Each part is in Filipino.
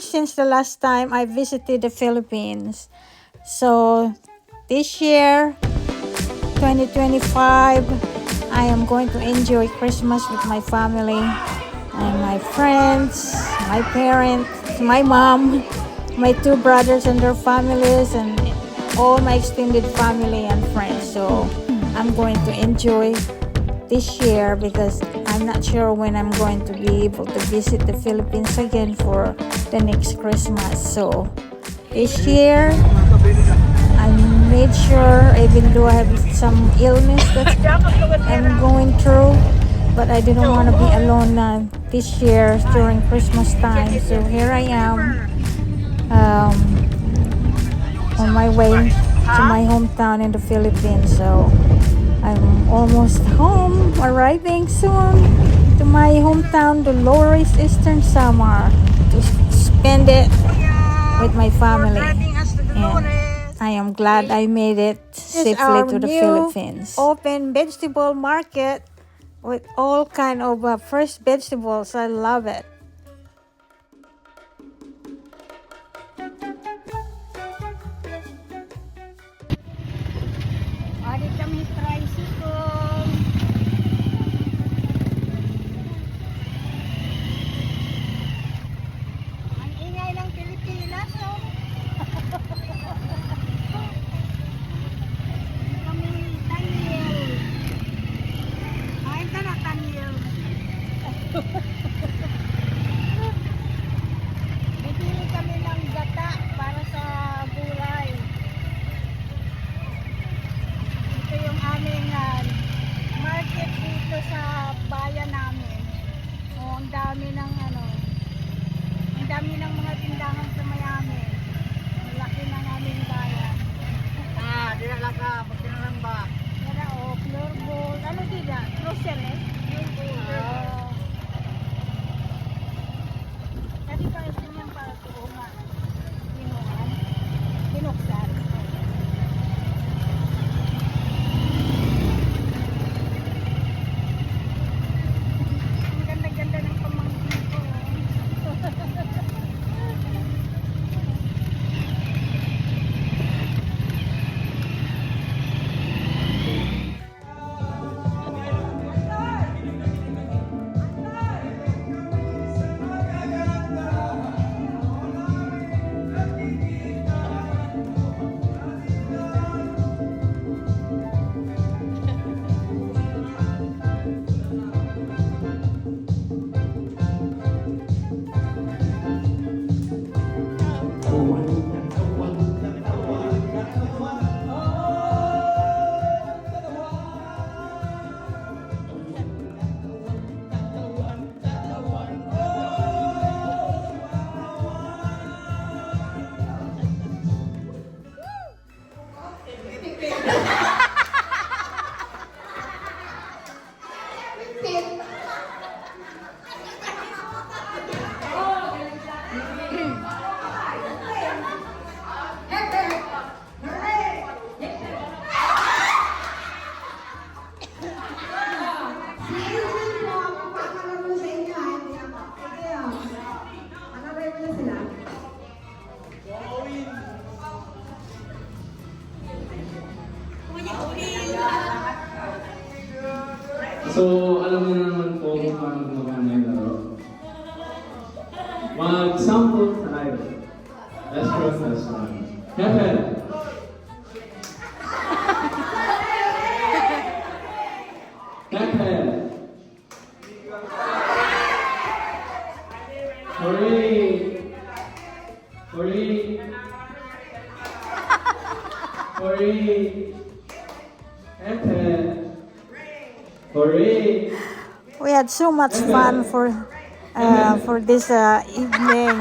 years since the last time I visited the Philippines. So this year, 2025, I am going to enjoy Christmas with my family and my friends, my parents, my mom, my two brothers and their families, and all my extended family and friends. So I'm going to enjoy this year because I'm not sure when I'm going to be able to visit the Philippines again for the next Christmas. So this year, I made sure, even though I have some illness that I'm going through, but I didn't want to be alone this year during Christmas time. So here I am on my way to my hometown in the Philippines. So I'm almost home, arriving soon to my hometown, Dolores, Eastern Samar, to spend it with my family. And I am glad I made it safely to the Philippines. Open vegetable market with all kind of fresh vegetables. I love it. Adik kami tricycle. Ang ingay ng Pilipinas, no? Kami Daniel. Ay, ito na Daniel. Bibili kami ng gata para sa gulay. Ito yung aming market dito sa bayan namin. Oh, ang dami ng mga tindahan sa Miami. Malaki ng aming bayan. Dila lang ka, magkinalang ba? Yan floor bowl. Ano dito? Grocery? Oh. Sabi ka ito yung para tuungan. Binuksan. Ang ganda-ganda ng pamangkin ko. So, alam mo na naman po kung paano gumagana yung laro. Mag-sample tayo. Let's go this one. Pepe! Pepe! Hooray! Hooray! Hooray! Pepe! Hooray! We had so much fun for this evening.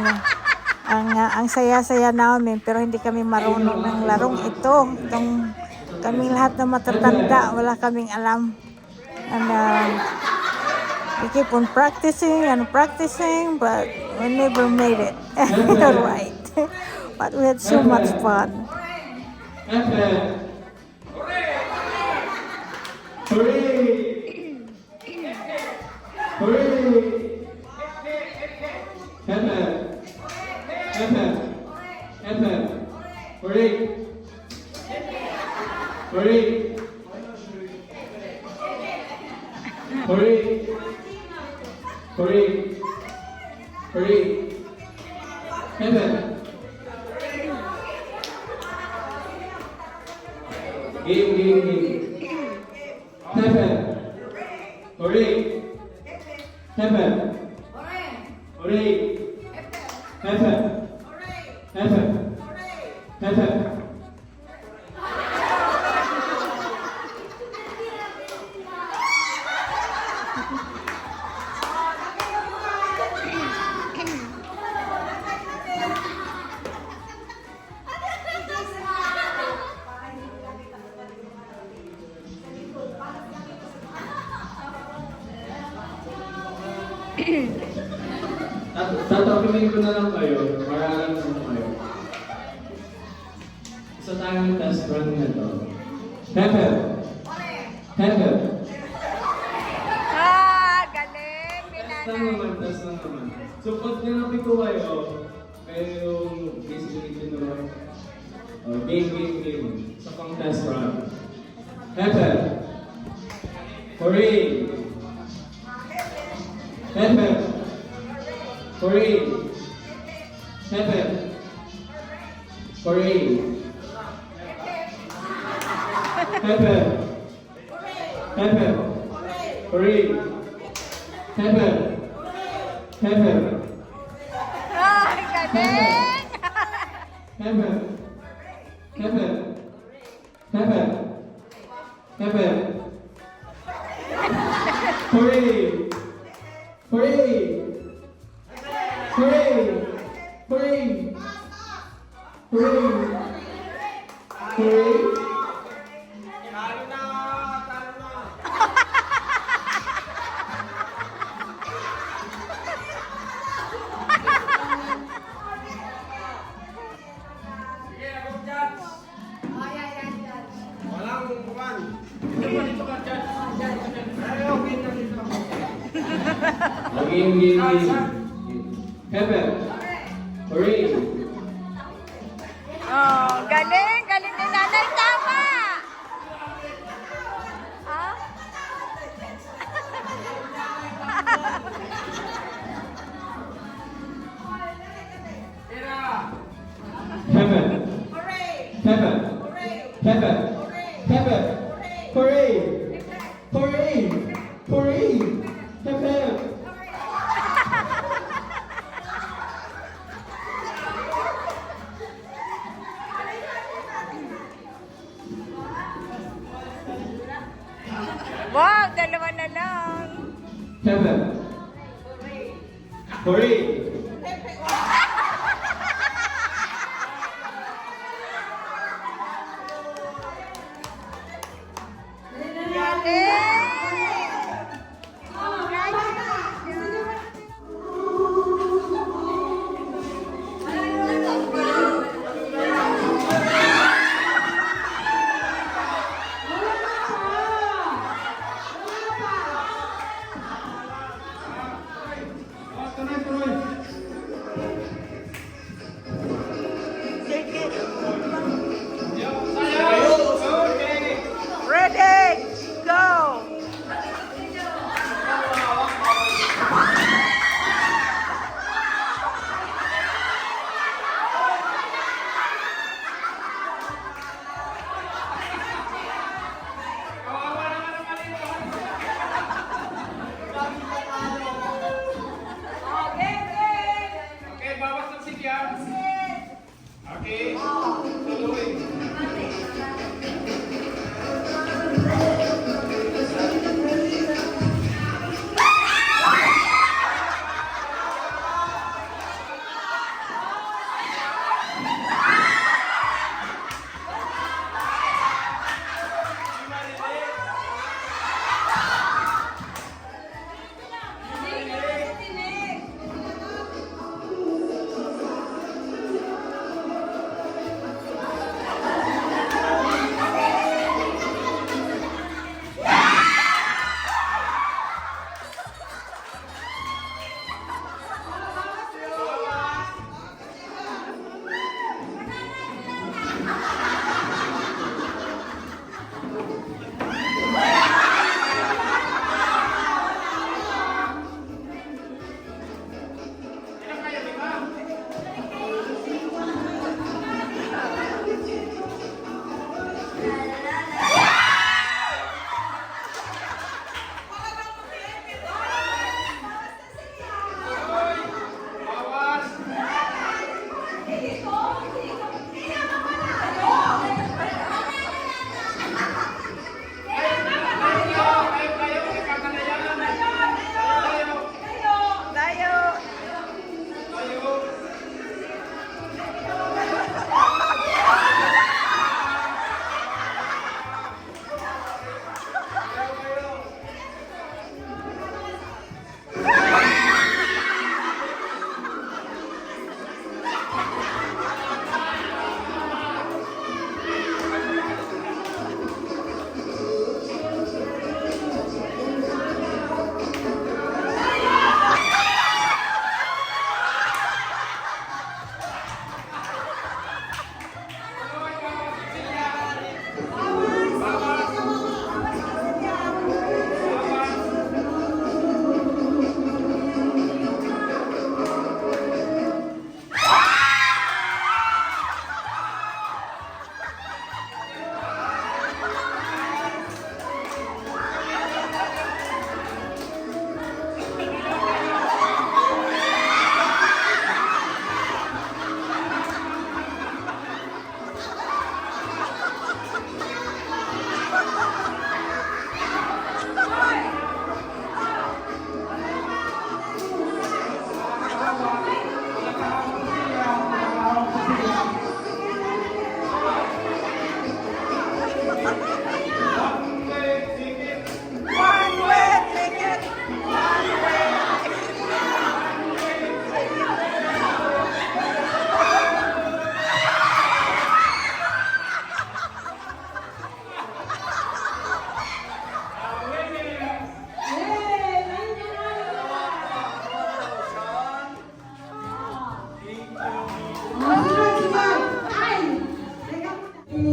Ang saya-saya namin, pero hindi kami marunong ng larong ito. Kaming lahat na matatanda, wala kaming alam. And we keep on practicing and practicing, but we never made it right. But we had so much fun. Hooray! Hooray! Pepe! Hooray! Hooray! Hooray! Hooray! Hooray! Heaven! Game. Heaven! Hooray! Heaven! Hooray! Heaven! Heaven! Heaven! Tatapilin ko na lang kayo para alam mo kayo. Isa tayong test run na to. Heaven! Heaven! Galing! Test lang naman. So pag nilapit ko kayo yung basically tinuloy. Game. Sa pang test run. Heaven! Hooray! Heaven! Hooray! Heaven! Hooray! Heaven! Heaven! Hooray! Heaven! Heaven! Galing! Heaven! Heaven! Heaven! Heaven! Hooray! Hooray! Hooray! Hooray! Hooray! Hooray! Game. Heaven. Hooray. Galing ni nanay, tama! Heaven. Heaven. Heaven. Heaven. Hooray. Hooray. Hooray. Heaven. Wow, dalawa na lang. Heaven. Hooray. Ready, go! Okay, bawas ng sikyan. Okay. Tuloy.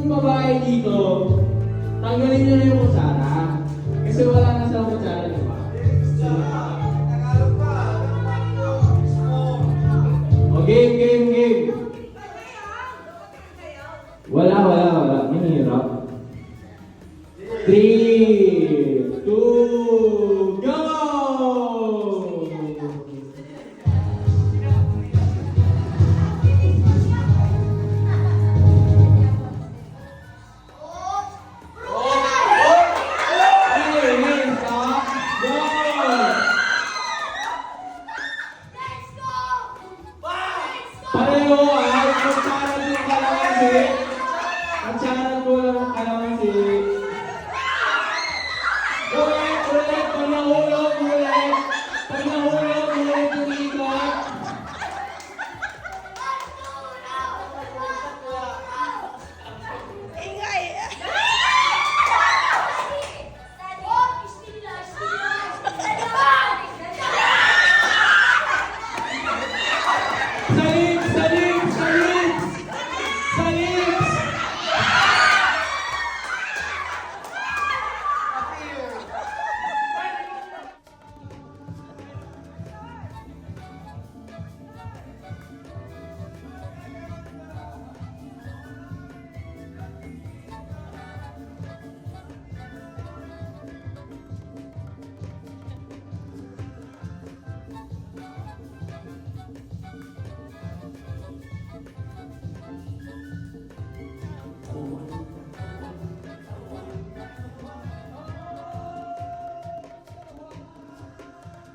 babae dito, tanggalin nyo na yung kutsara. Kasi wala na sa kutsara, di ba? O, game. Wala. Mahirap. 3, 2, go! Pareho ay kutsara ng kalamansi. Kutsara ko ng kalamansi. Ulit. Pag nahulog, ulit yung ikot. Salib!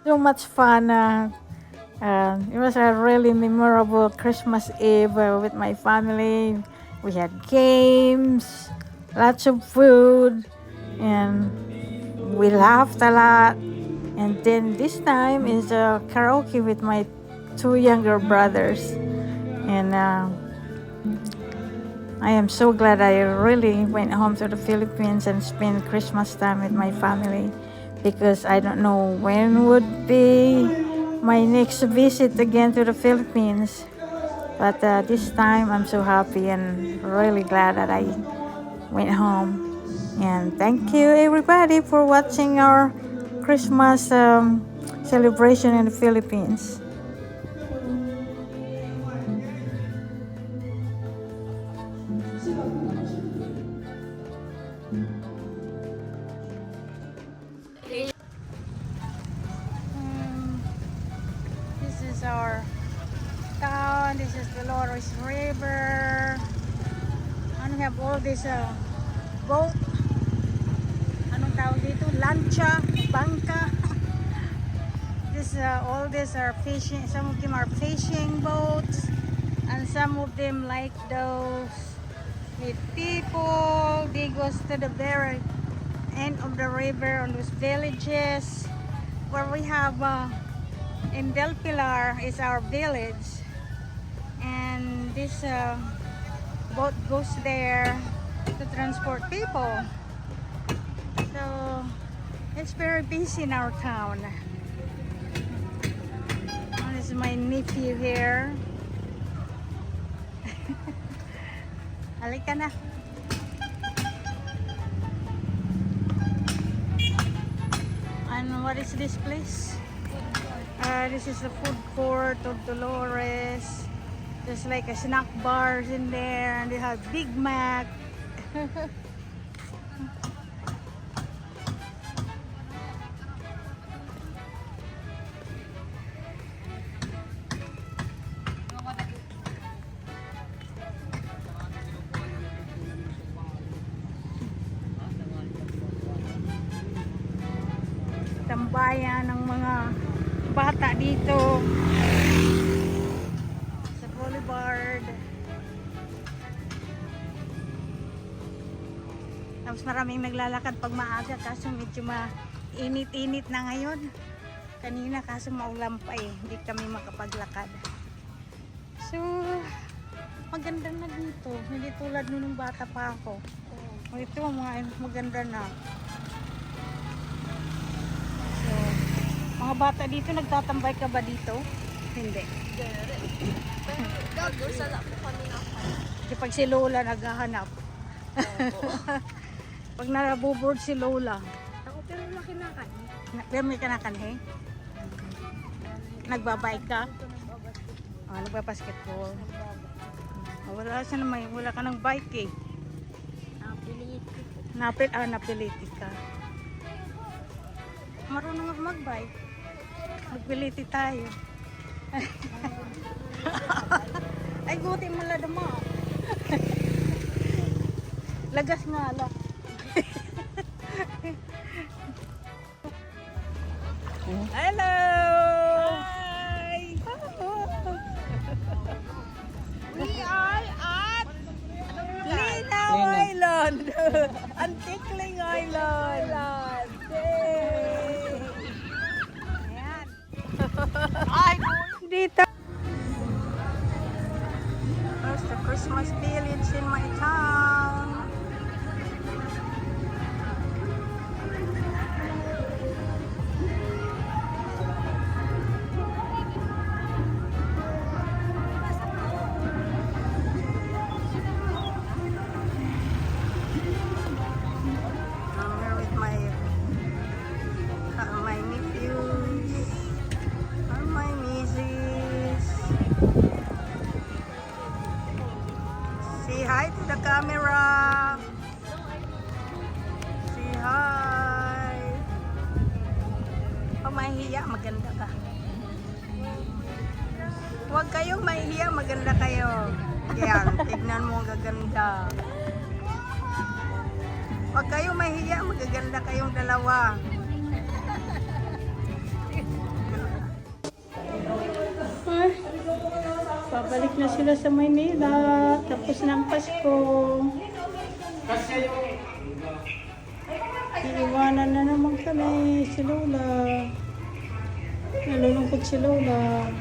So much fun. It was a really memorable Christmas Eve with my family. We had games, lots of food, and we laughed a lot. And then this time is karaoke with my 2 younger brothers. And I am so glad I really went home to the Philippines and spent Christmas time with my family, because I don't know when would be my next visit again to the Philippines. But this time I'm so happy and really glad that I went home. And thank you everybody for watching our Christmas celebration in the Philippines. This is our town. This is Dolores River. And we have all this boat. Anong tawag dito? Lancha, bangka. This all these are fishing. Some of them are fishing boats, and some of them like those with people. They goes to the very end of the river on those villages where we have. In Del Pilar is our village, and this boat goes there to transport people. So it's very busy in our town. And this is my nephew here. Halika na. And what is this place? This is the food court of Dolores. There's like a snack bars in there, and they have Big Mac. Tambayan ng mga bata dito sa boulevard. Tapos maraming naglalakad pag maaga, kaso medyo mainit-init na ngayon. Kanina kaso maulan pa hindi kami makapaglakad. So maganda na dito, hindi tulad nung bata pa ako. Ito mga maganda na. Mga bata dito, nagtatambay ka ba dito? Hindi. Kasi pag si Lola naghahanap, Pag nabuboard si Lola. Ako pero wala kinakan. Pero may kanakanhe? Nagbabike ka? Nagbabasketball. Wala siya naman. Wala ka ng bike eh. Napiliti ka. Marunong ako mag-bike. Magpiliti tayo. Ay, buti malada mo. Lagas nga lang. Hello! Hi! We are at Linaw Island! Antikling Island! Yay! Ayan. Ay, dito! There's the Christmas village in my town. I'm here with my nephews and my nieces. Say hi to the camera. Say hi. Pag mahihiya, maganda ka. Huwag kayong mahihiya, maganda kayo. Yan, tignan mo ang gaganda. Huwag kayong mahihiya, magaganda kayong dalawa. Ay, pabalik na sila sa Maynila. Tapos ng Pasko. Iiwanan na naman kami si Lola. Nalulungkot si Lola.